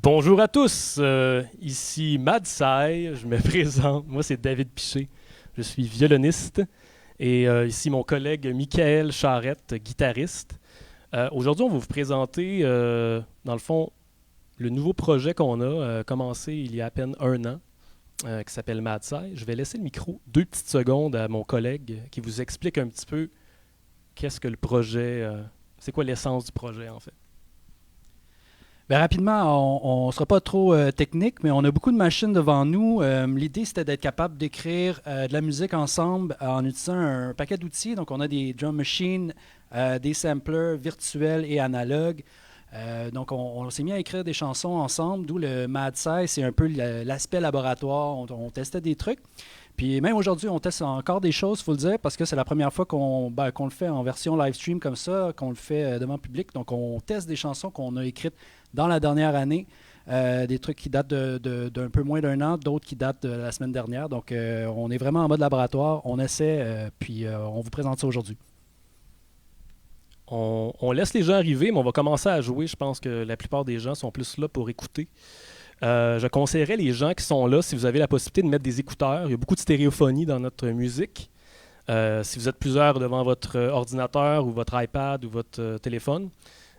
Bonjour à tous, ici Mad Sai, je me présente, moi c'est David Piché, je suis violoniste et ici mon collègue Michael Charette, guitariste. Aujourd'hui on va vous présenter dans le fond le nouveau projet qu'on a commencé il y a à peine un an qui s'appelle Mad Sai. Je vais laisser le micro 2 petites secondes à mon collègue qui vous explique un petit peu qu'est-ce que le projet, c'est quoi l'essence du projet en fait. Ben, rapidement, on ne sera pas trop technique, mais on a beaucoup de machines devant nous. L'idée, c'était d'être capable d'écrire de la musique ensemble en utilisant un paquet d'outils. Donc, on a des drum machines, des samplers virtuels et analogues. Donc, on s'est mis à écrire des chansons ensemble, d'où le Mad Sci. C'est un peu l'aspect laboratoire. On testait des trucs. Puis même aujourd'hui, on teste encore des choses, il faut le dire, parce que c'est la première fois qu'on le fait en version live stream comme ça, qu'on le fait devant le public. Donc, on teste des chansons qu'on a écrites dans la dernière année, des trucs qui datent d'un peu moins d'un an, d'autres qui datent de la semaine dernière. Donc, on est vraiment en mode laboratoire, on essaie, puis on vous présente ça aujourd'hui. On laisse les gens arriver, mais on va commencer à jouer. Je pense que la plupart des gens sont plus là pour écouter. Je conseillerais les gens qui sont là, si vous avez la possibilité de mettre des écouteurs. Il y a beaucoup de stéréophonie dans notre musique. Si vous êtes plusieurs devant votre ordinateur ou votre iPad ou votre téléphone,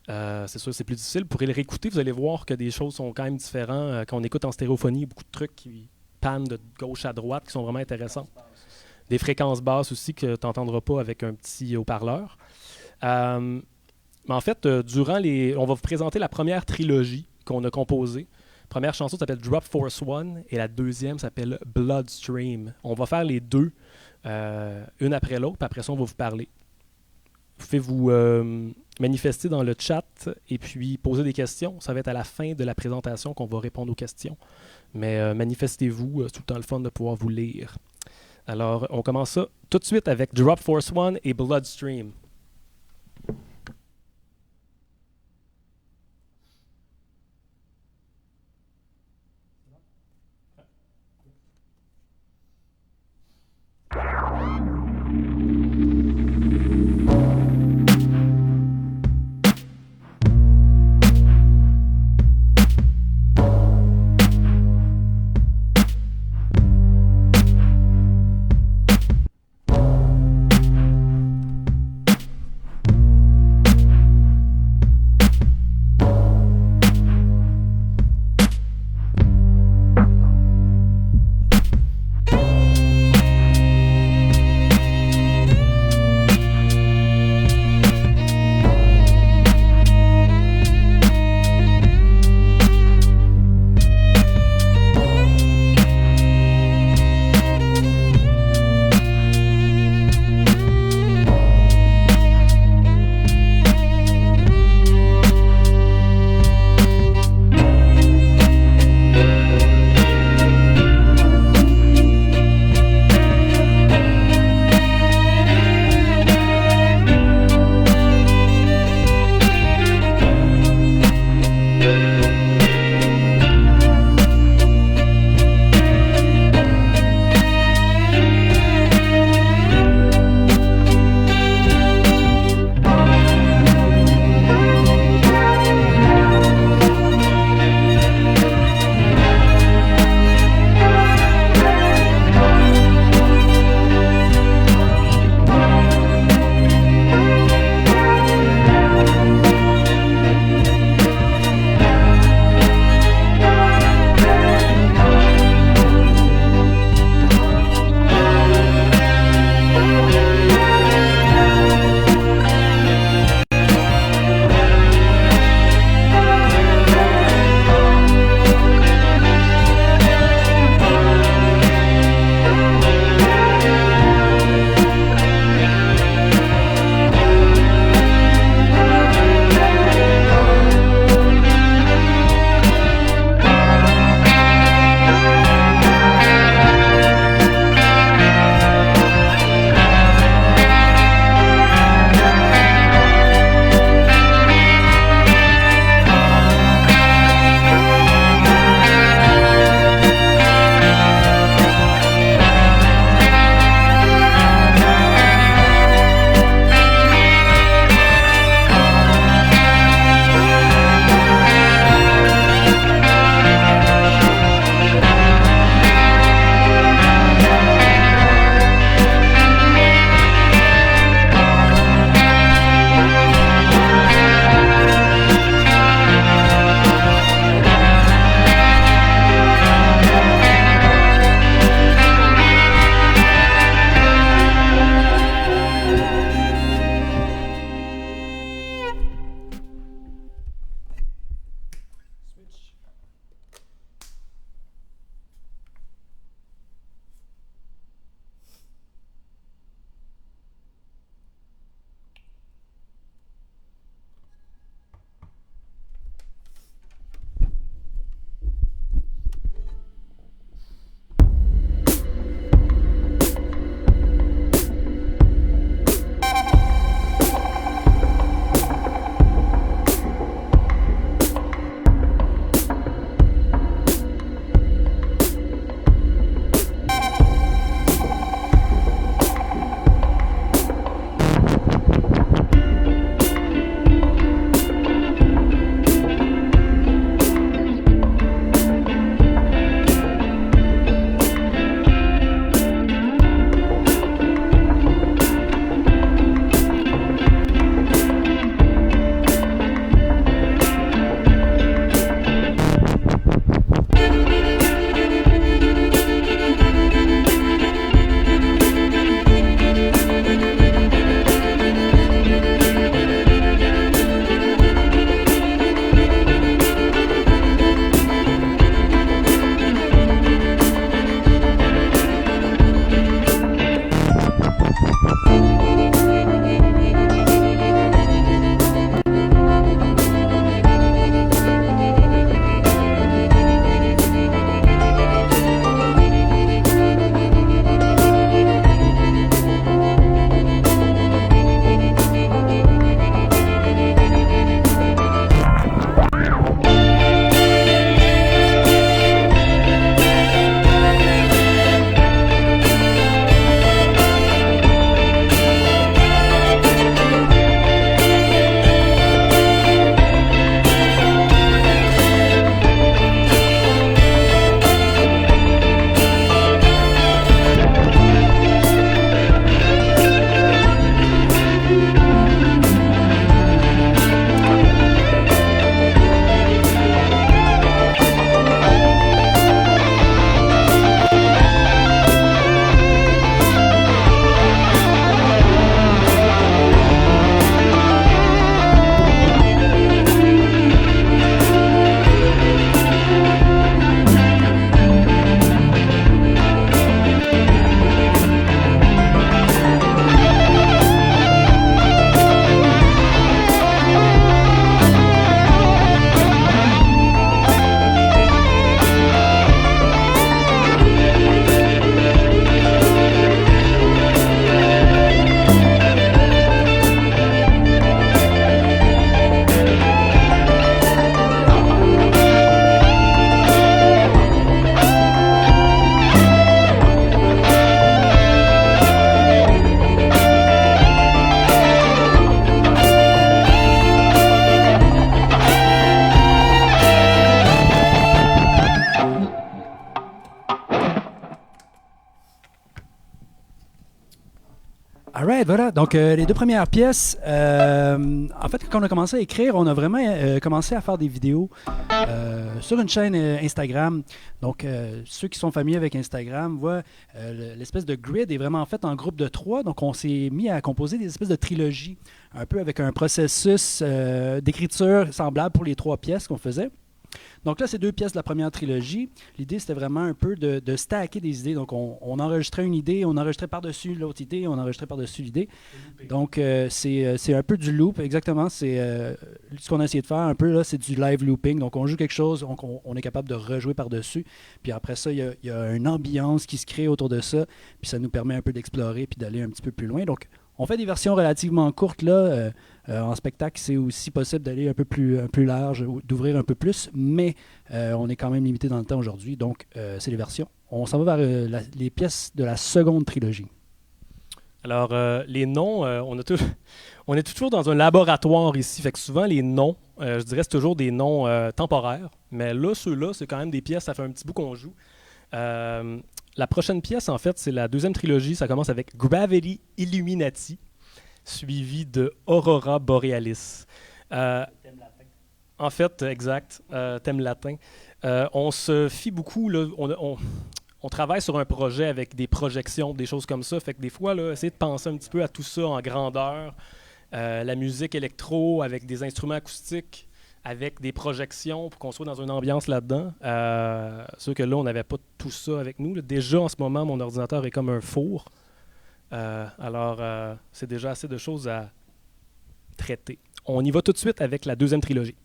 c'est sûr que c'est plus difficile. Vous pourrez le réécouter, vous allez voir que des choses sont quand même différentes. Quand on écoute en stéréophonie, il y a beaucoup de trucs qui pannent de gauche à droite qui sont vraiment intéressants. Des fréquences basses aussi que tu n'entendras pas avec un petit haut-parleur. Mais en fait, on va vous présenter la première trilogie qu'on a composée. La première chanson s'appelle Drop Force One et la deuxième s'appelle Bloodstream. On va faire les deux, une après l'autre, puis après ça, on va vous parler. Vous pouvez vous manifester dans le chat et puis poser des questions. Ça va être à la fin de la présentation qu'on va répondre aux questions. Mais manifestez-vous, c'est tout le temps le fun de pouvoir vous lire. Alors, on commence ça tout de suite avec Drop Force One et Bloodstream. Alright, voilà. Donc, les deux premières pièces, en fait, quand on a commencé à écrire, on a vraiment commencé à faire des vidéos sur une chaîne Instagram. Donc, ceux qui sont familiers avec Instagram voient l'espèce de grid est vraiment fait en groupe de 3. Donc, on s'est mis à composer des espèces de trilogies, un peu avec un processus d'écriture semblable pour les 3 pièces qu'on faisait. Donc là, c'est 2 pièces de la première trilogie. L'idée, c'était vraiment un peu de stacker des idées. Donc, on enregistrait une idée, on enregistrait par-dessus l'autre idée, on enregistrait par-dessus l'idée. Donc, c'est un peu du loop, exactement. C'est ce qu'on a essayé de faire un peu, là, c'est du live looping. Donc, on joue quelque chose, on est capable de rejouer par-dessus. Puis après ça, il y a une ambiance qui se crée autour de ça. Puis ça nous permet un peu d'explorer puis d'aller un petit peu plus loin. Donc, on fait des versions relativement courtes là. En spectacle, c'est aussi possible d'aller un peu plus large, d'ouvrir un peu plus, mais on est quand même limité dans le temps aujourd'hui, donc c'est les versions. On s'en va vers les pièces de la seconde trilogie. Alors, les noms, on est toujours dans un laboratoire ici, fait que souvent les noms, je dirais c'est toujours des noms temporaires, mais là, ceux-là, c'est quand même des pièces, ça fait un petit bout qu'on joue. La prochaine pièce, en fait, c'est la deuxième trilogie. Ça commence avec Gravity Illuminati, suivi de Aurora Borealis. Thème latin. En fait, exact, thème latin. On se fie beaucoup, là, on travaille sur un projet avec des projections, des choses comme ça. Fait que des fois, là, essayer de penser un petit peu à tout ça en grandeur. La musique électro avec des instruments acoustiques, avec des projections pour qu'on soit dans une ambiance là-dedans. C'est sûr que là, on n'avait pas tout ça avec nous. Là. Déjà, en ce moment, mon ordinateur est comme un four. Alors, c'est déjà assez de choses à traiter. On y va tout de suite avec la deuxième trilogie.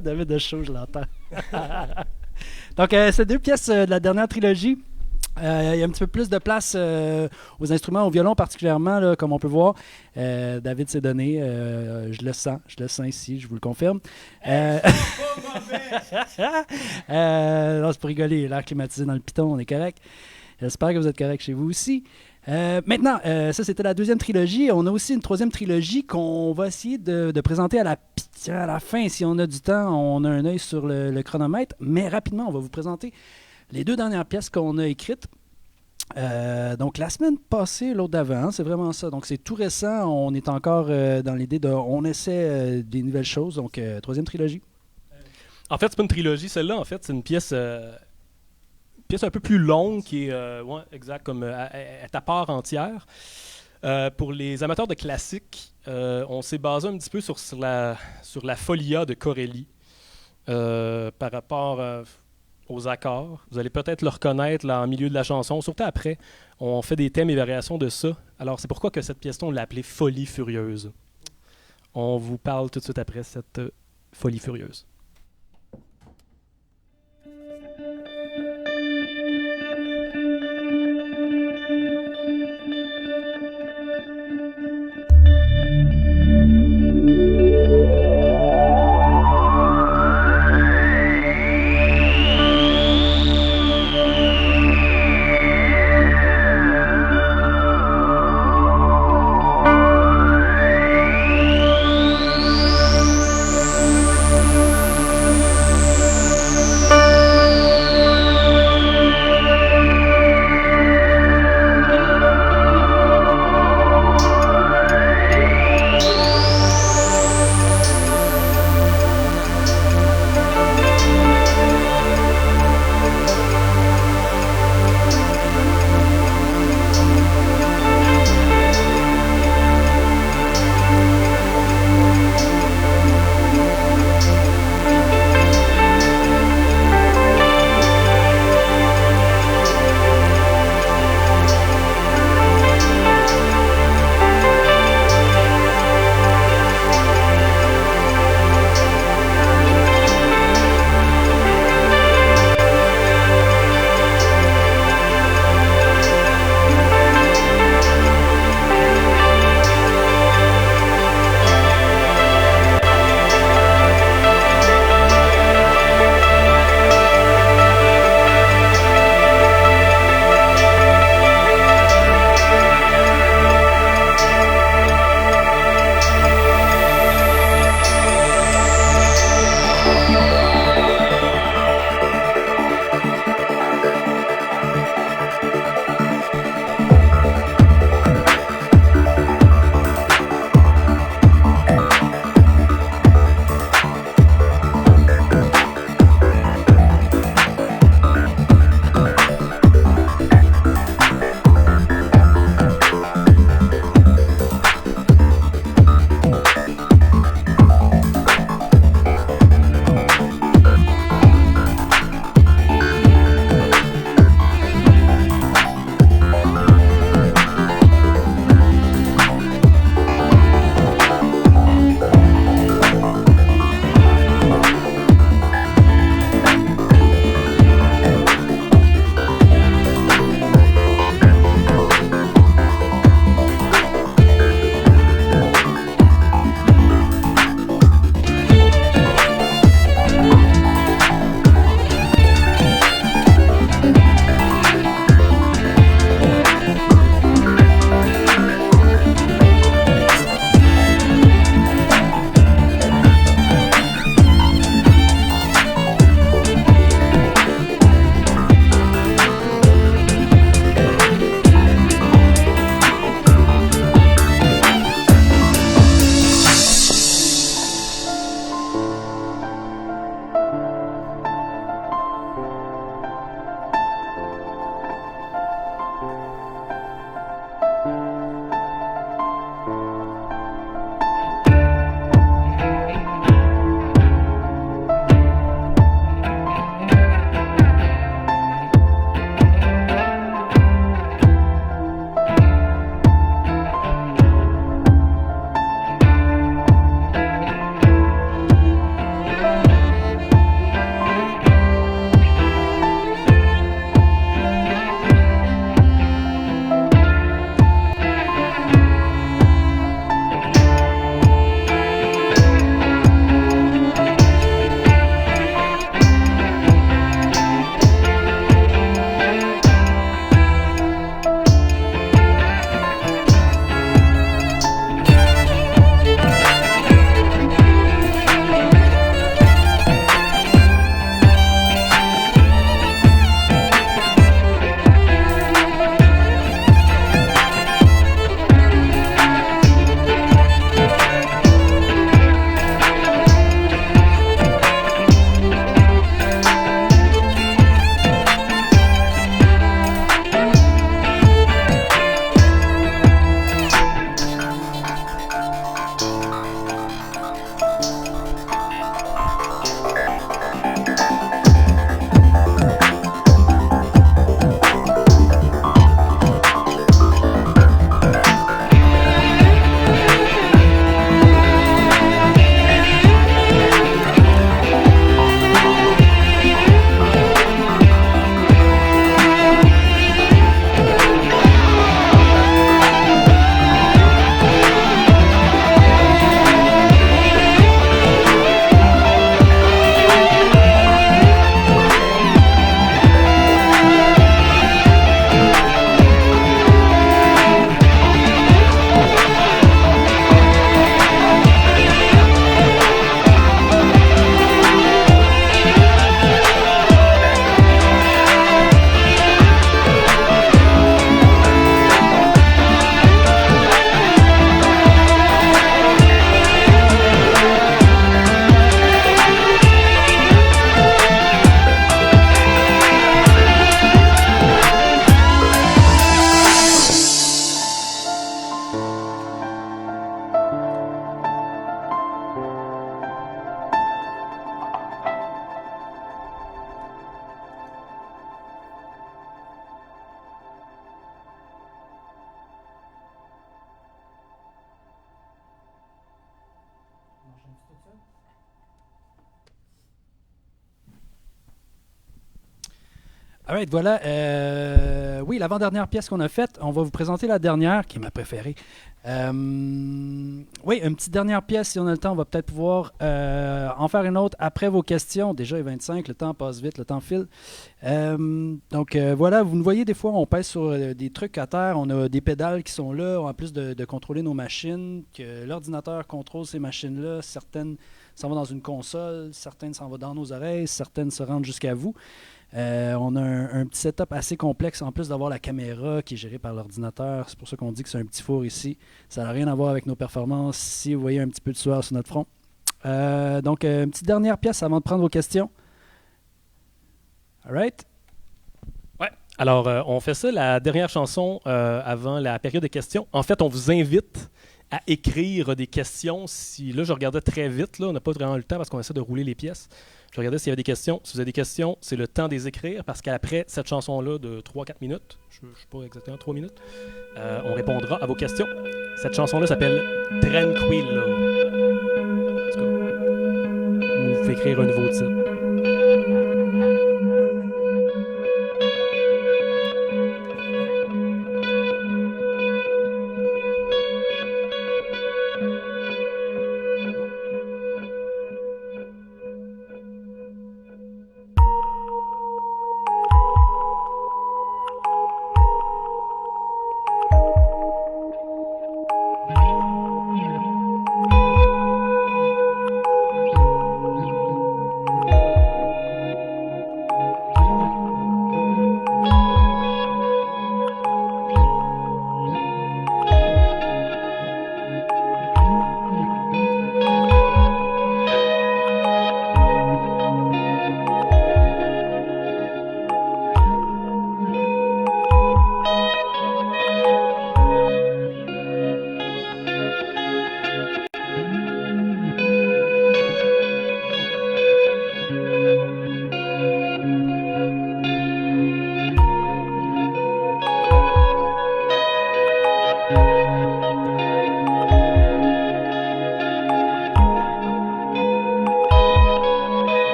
David de chaud, je l'entends. Donc, c'est deux pièces de la dernière trilogie. Il y a un petit peu plus de place aux instruments, au violon particulièrement, là, comme on peut voir. David s'est donné, je le sens ici, je vous le confirme. Non, c'est pour rigoler, l'air climatisé dans le piton, on est correct. J'espère que vous êtes correct chez vous aussi. Maintenant, ça c'était la deuxième trilogie. On a aussi une troisième trilogie qu'on va essayer de présenter à la fin. Si on a du temps, on a un œil sur le chronomètre. Mais rapidement, on va vous présenter les deux dernières pièces qu'on a écrites. Donc la semaine passée, l'autre d'avant, c'est vraiment ça. Donc c'est tout récent. On est encore dans l'idée de... On essaie des nouvelles choses. Donc troisième trilogie. En fait, c'est pas une trilogie, celle-là. En fait, c'est une pièce un peu plus longue qui est, ouais, exact, comme est à part entière. Pour les amateurs de classique, on s'est basé un petit peu sur la Folia de Corelli par rapport aux accords. Vous allez peut-être le reconnaître là, en milieu de la chanson, surtout après. On fait des thèmes et variations de ça. Alors, c'est pourquoi que cette pièce-là, on l'a appelée Folie furieuse. On vous parle tout de suite après cette Folie furieuse. Alright, voilà. Oui, l'avant-dernière pièce qu'on a faite, on va vous présenter la dernière, qui est ma préférée. Oui, une petite dernière pièce, si on a le temps, on va peut-être pouvoir en faire une autre après vos questions. Déjà, il est 25, le temps passe vite, le temps file. Donc voilà, vous nous voyez, des fois, on pèse sur des trucs à terre, on a des pédales qui sont là, en plus de contrôler nos machines, que l'ordinateur contrôle ces machines-là. Certaines s'en vont dans une console, certaines s'en vont dans nos oreilles, certaines se rendent jusqu'à vous. On a un petit setup assez complexe, en plus d'avoir la caméra qui est gérée par l'ordinateur. C'est pour ça qu'on dit que c'est un petit four ici. Ça n'a rien à voir avec nos performances, si vous voyez un petit peu de sueur sur notre front. Donc, une petite dernière pièce avant de prendre vos questions. All right? Ouais. Alors, on fait ça, la dernière chanson avant la période de questions. En fait, on vous invite à écrire des questions. Là, je regardais très vite, là, on n'a pas vraiment le temps parce qu'on essaie de rouler les pièces. Je regardais s'il y avait des questions. Si vous avez des questions, c'est le temps de les écrire parce qu'après cette chanson-là de 3-4 minutes, je ne sais pas exactement, 3 minutes, on répondra à vos questions. Cette chanson-là s'appelle Tranquillo. En tout cas, on vous fait écrire un nouveau titre.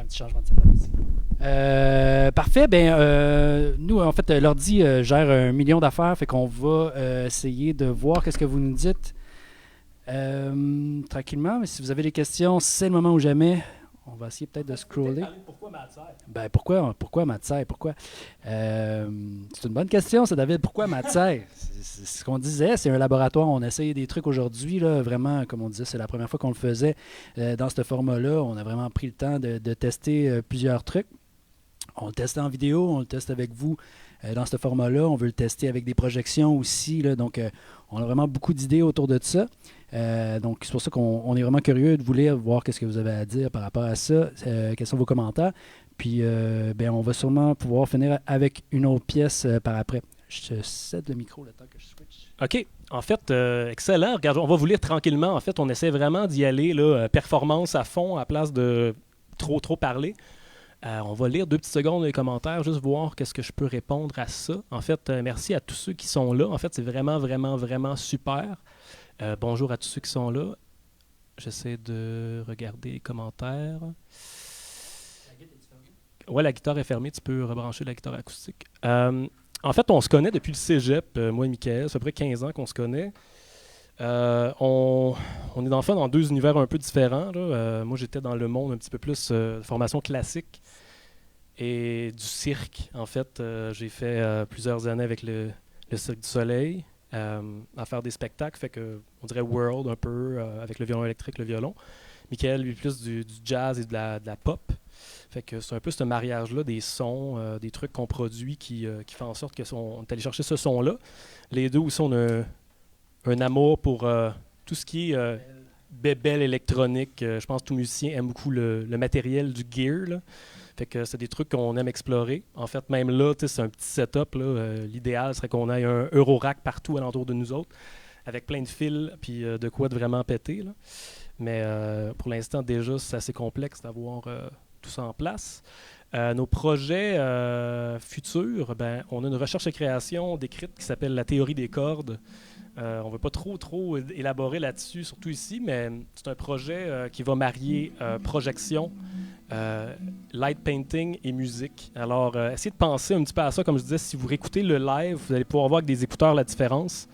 un petit changement de setup aussi. Parfait. Nous, en fait, l'ordi gère 1 million d'affaires, fait qu'on va essayer de voir qu'est-ce que vous nous dites tranquillement. Mais si vous avez des questions, c'est le moment ou jamais. On va essayer peut-être de scroller. Pourquoi Madsai? Pourquoi Madsai? Pourquoi? C'est une bonne question, ça, David. Pourquoi Madsai? C'est ce qu'on disait, c'est un laboratoire. On essaye des trucs aujourd'hui, là, vraiment, comme on disait, c'est la première fois qu'on le faisait dans ce format-là. On a vraiment pris le temps de tester plusieurs trucs. On le testait en vidéo, on le teste avec vous dans ce format-là. On veut le tester avec des projections aussi. Là, donc, on a vraiment beaucoup d'idées autour de ça. Donc, c'est pour ça qu'on est vraiment curieux de vous lire, voir qu'est-ce que vous avez à dire par rapport à ça, quels sont vos commentaires. Puis, on va sûrement pouvoir finir avec une autre pièce par après. Je te cède le micro le temps que je switch. OK. En fait, excellent. Regarde, on va vous lire tranquillement. En fait, on essaie vraiment d'y aller, là, performance à fond, à place de trop parler. On va lire 2 petites secondes les commentaires, juste voir qu'est-ce que je peux répondre à ça. En fait, merci à tous ceux qui sont là. En fait, c'est vraiment, vraiment, vraiment super. Bonjour à tous ceux qui sont là. J'essaie de regarder les commentaires. Ouais, la guitare est fermée. Tu peux rebrancher la guitare acoustique. En fait, on se connaît depuis le cégep, moi et Mickaël. Ça fait à peu près 15 ans qu'on se connaît. On est dans le fond dans 2 univers un peu différents. Là. Moi, j'étais dans le monde un petit peu plus de formation classique et du cirque. En fait, j'ai fait plusieurs années avec le Cirque du Soleil à faire des spectacles. Fait que, on dirait world un peu avec le violon électrique, le violon. Mickaël, lui, plus du jazz et de la pop. Fait que c'est un peu ce mariage-là des sons, des trucs qu'on produit qui fait en sorte qu'on est allé chercher ce son-là. Les deux aussi, on a un amour pour tout ce qui est bébelle électronique. Je pense que tout musicien aime beaucoup le matériel du gear. Là. Fait que c'est des trucs qu'on aime explorer. En fait, même là, c'est un petit setup. L'idéal serait qu'on ait un Eurorack partout alentour de nous autres, avec plein de fils puis de quoi de vraiment péter. Là. Mais pour l'instant, déjà, c'est assez complexe d'avoir tout ça en place. Nos projets futurs, on a une recherche et création décrite qui s'appelle la théorie des cordes. On ne veut pas trop élaborer là-dessus, surtout ici, mais c'est un projet qui va marier projection, light painting et musique. Alors, essayez de penser un petit peu à ça. Comme je disais, si vous réécoutez le live, vous allez pouvoir voir avec des écouteurs la différence.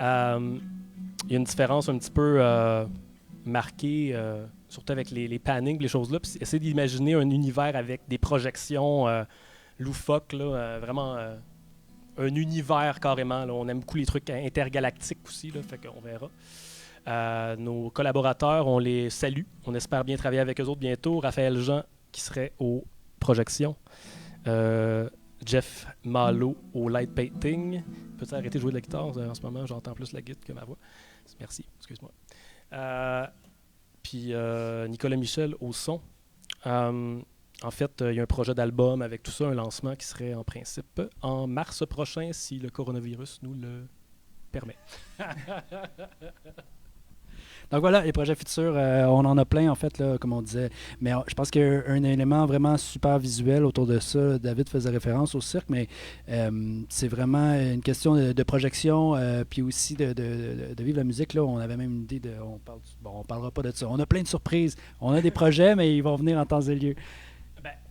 Il y a une différence un petit peu marquée, surtout avec les pannings, les choses-là. Puis essayez d'imaginer un univers avec des projections loufoques, là, vraiment... un univers carrément. Là. On aime beaucoup les trucs intergalactiques aussi, là, fait qu'on verra. Nos collaborateurs, on les salue. On espère bien travailler avec eux autres bientôt. Raphaël Jean, qui serait aux projections. Jeff Malo au light painting. Peux-tu arrêter de jouer de la guitare? En ce moment, j'entends plus la guitare que ma voix. Merci, excuse-moi. Puis Nicolas Michel au son. En fait, il y a un projet d'album avec tout ça, un lancement qui serait en principe en mars prochain si le coronavirus nous le permet. Donc voilà, les projets futurs, on en a plein en fait, là, comme on disait. Mais je pense qu'il y a un élément vraiment super visuel autour de ça. David faisait référence au cirque, mais c'est vraiment une question de projection, puis aussi de vivre la musique. Là, on avait même une idée de... on parlera pas de ça. On a plein de surprises. On a des projets, mais ils vont venir en temps et lieu.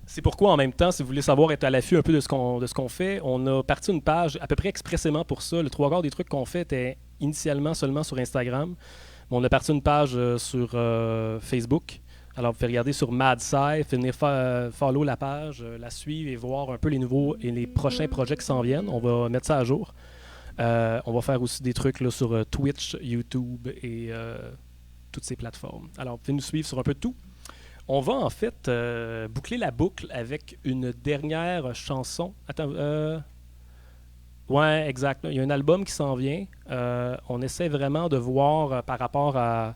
C'est pourquoi, en même temps, si vous voulez savoir, être à l'affût un peu de ce qu'on fait, on a parti une page à peu près expressément pour ça. Le 3/4 des trucs qu'on fait étaient initialement seulement sur Instagram. Mais on a parti une page sur Facebook. Alors, vous pouvez regarder sur Madsai, venir follow la page, la suivre et voir un peu les nouveaux et les prochains projets qui s'en viennent. On va mettre ça à jour. On va faire aussi des trucs là, sur Twitch, YouTube et toutes ces plateformes. Alors, vous pouvez nous suivre sur un peu de tout. On va en fait boucler la boucle avec une dernière chanson. Attends, ouais, exact. Il y a un album qui s'en vient. On essaie vraiment de voir par rapport à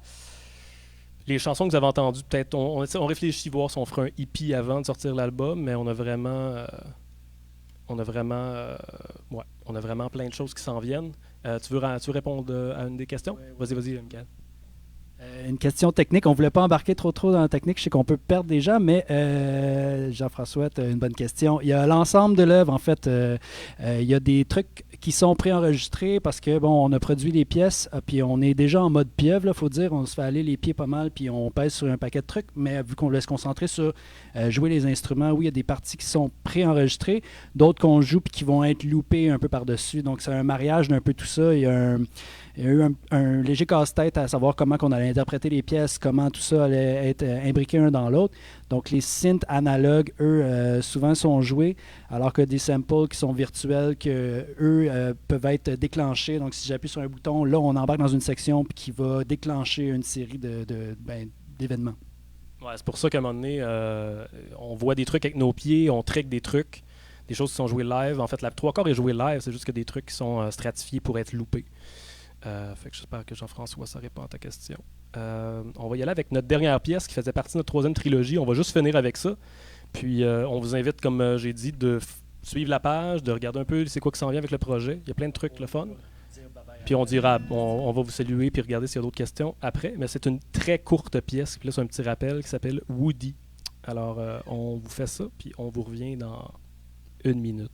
les chansons que vous avez entendues. Peut-être, on réfléchit voir si on fera un EP avant de sortir l'album, mais on a vraiment plein de choses qui s'en viennent. Tu veux répondre à une des questions? Ouais. Vas-y, Michael. Une question technique. On ne voulait pas embarquer trop dans la technique. Je sais qu'on peut perdre des gens, mais Jean-François, tu as une bonne question. Il y a l'ensemble de l'œuvre, en fait. Il y a des trucs qui sont préenregistrés parce que, bon, on a produit les pièces, puis on est déjà en mode pieuvre, il faut dire. On se fait aller les pieds pas mal, puis on pèse sur un paquet de trucs. Mais vu qu'on laisse concentrer sur jouer les instruments, oui, il y a des parties qui sont préenregistrées, d'autres qu'on joue puis qui vont être loupées un peu par-dessus. Donc, c'est un mariage d'un peu tout ça. Il y a eu un léger casse-tête à savoir comment on allait interpréter les pièces, comment tout ça allait être imbriqué un dans l'autre. Donc, les synths analogues, eux, souvent sont joués, alors que des samples qui sont virtuels, que eux peuvent être déclenchés. Donc, si j'appuie sur un bouton, là, on embarque dans une section qui va déclencher une série d'événements. Ouais, c'est pour ça qu'à un moment donné, on voit des trucs avec nos pieds, on traque des trucs, des choses qui sont jouées live. En fait, la 3/4 est jouée live, c'est juste que des trucs qui sont stratifiés pour être loupés. Fait que j'espère que Jean-François, ça répond à ta question. On va y aller avec notre dernière pièce qui faisait partie de notre 3e trilogie. On va juste finir avec ça. Puis on vous invite, comme j'ai dit, de suivre la page, de regarder un peu c'est quoi qui s'en vient avec le projet. Il y a plein de trucs le fun. Puis on dira, on va vous saluer puis regarder s'il y a d'autres questions après. Mais c'est une très courte pièce. Puis là, c'est un petit rappel qui s'appelle Woody. Alors, on vous fait ça, puis on vous revient dans 1 minute.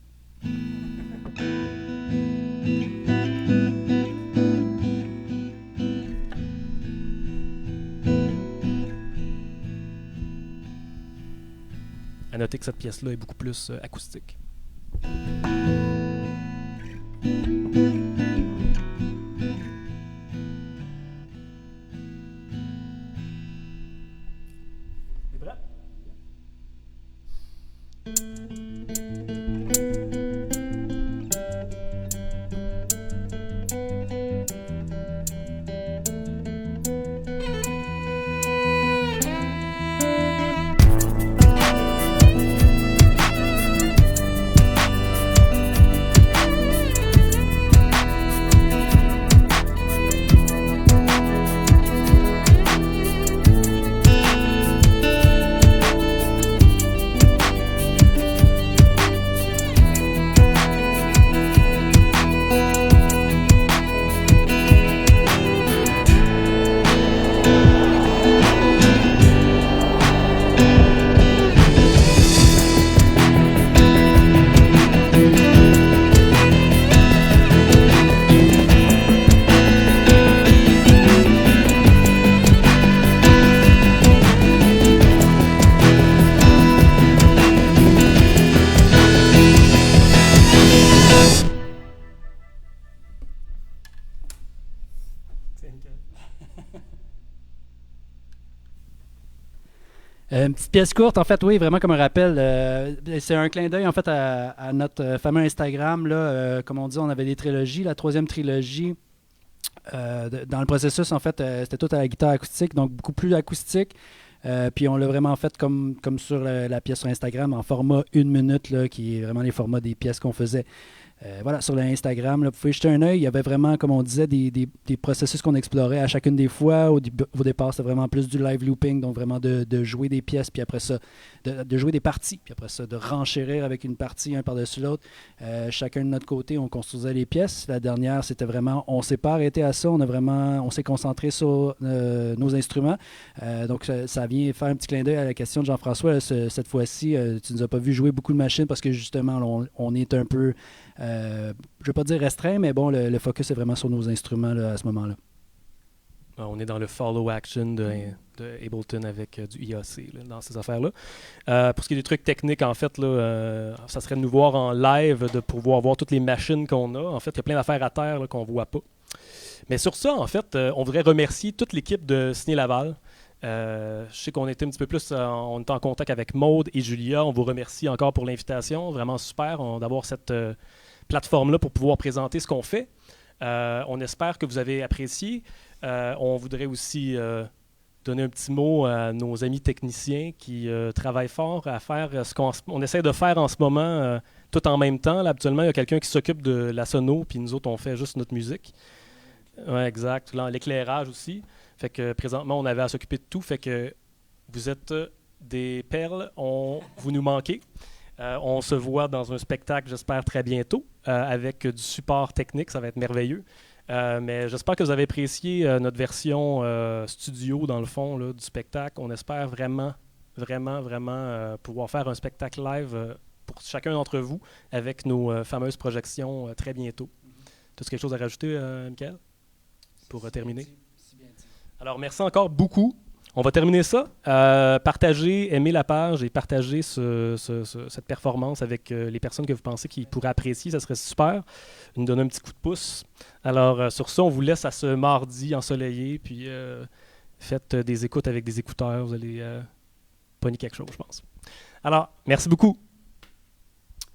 À noter que cette pièce-là est beaucoup plus acoustique. T'es prêt? Une petite pièce courte, en fait, oui, vraiment comme un rappel. C'est un clin d'œil, en fait, à notre fameux Instagram. Là, comme on dit, on avait des trilogies. La 3e trilogie, dans le processus, en fait, c'était tout à la guitare acoustique, donc beaucoup plus acoustique. Puis on l'a vraiment fait comme sur la pièce sur Instagram, en format 1 minute, là, qui est vraiment les formats des pièces qu'on faisait. Voilà, sur l'Instagram, vous pouvez jeter un œil. Il y avait vraiment, comme on disait, des processus qu'on explorait à chacune des fois. Au départ, c'était vraiment plus du live looping, donc vraiment de jouer des pièces, puis après ça, de jouer des parties, puis après ça, de renchérir avec une partie un par-dessus l'autre. Chacun de notre côté, on construisait les pièces. La dernière, c'était vraiment, on ne s'est pas arrêté à ça, on s'est concentré sur nos instruments. Donc, ça vient faire un petit clin d'œil à la question de Jean-François. Cette fois-ci, tu ne nous as pas vu jouer beaucoup de machines parce que justement, on est un peu... je ne vais pas dire restreint, mais bon, le focus est vraiment sur nos instruments là, à ce moment-là. On est dans le follow action de Ableton avec du IAC là, dans ces affaires-là. Pour ce qui est des trucs techniques, en fait, là, ça serait de nous voir en live, de pouvoir voir toutes les machines qu'on a. En fait, il y a plein d'affaires à terre là, qu'on ne voit pas. Mais sur ça, en fait, on voudrait remercier toute l'équipe de Ciné Laval. Je sais qu'on était un petit peu plus on était en contact avec Maude et Julia. On vous remercie encore pour l'invitation. Vraiment super d'avoir cette plateforme-là pour pouvoir présenter ce qu'on fait. On espère que vous avez apprécié. On voudrait aussi donner un petit mot à nos amis techniciens qui travaillent fort à faire ce qu'on essaie de faire en ce moment tout en même temps. Là, habituellement, il y a quelqu'un qui s'occupe de la sono, puis nous autres, on fait juste notre musique. Ouais, exact. L'éclairage aussi. Fait que présentement, on avait à s'occuper de tout. Fait que vous êtes des perles. Vous nous manquez. On se voit dans un spectacle, j'espère, très bientôt, avec du support technique. Ça va être merveilleux. Mais j'espère que vous avez apprécié notre version studio, dans le fond, là, du spectacle. On espère vraiment, vraiment, vraiment pouvoir faire un spectacle live pour chacun d'entre vous avec nos fameuses projections très bientôt. Tu as quelque chose à rajouter, Michael, pour terminer? Alors, merci encore beaucoup. On va terminer ça. Partagez, aimez la page et partagez cette performance avec les personnes que vous pensez qui pourraient apprécier. Ça serait super. Nous donner un petit coup de pouce. Alors, sur ça, on vous laisse à ce mardi ensoleillé. Puis, faites des écoutes avec des écouteurs. Vous allez pogner quelque chose, je pense. Alors, merci beaucoup.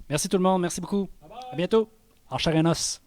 Merci tout le monde. Merci beaucoup. Bye bye. À bientôt. En chair et en os.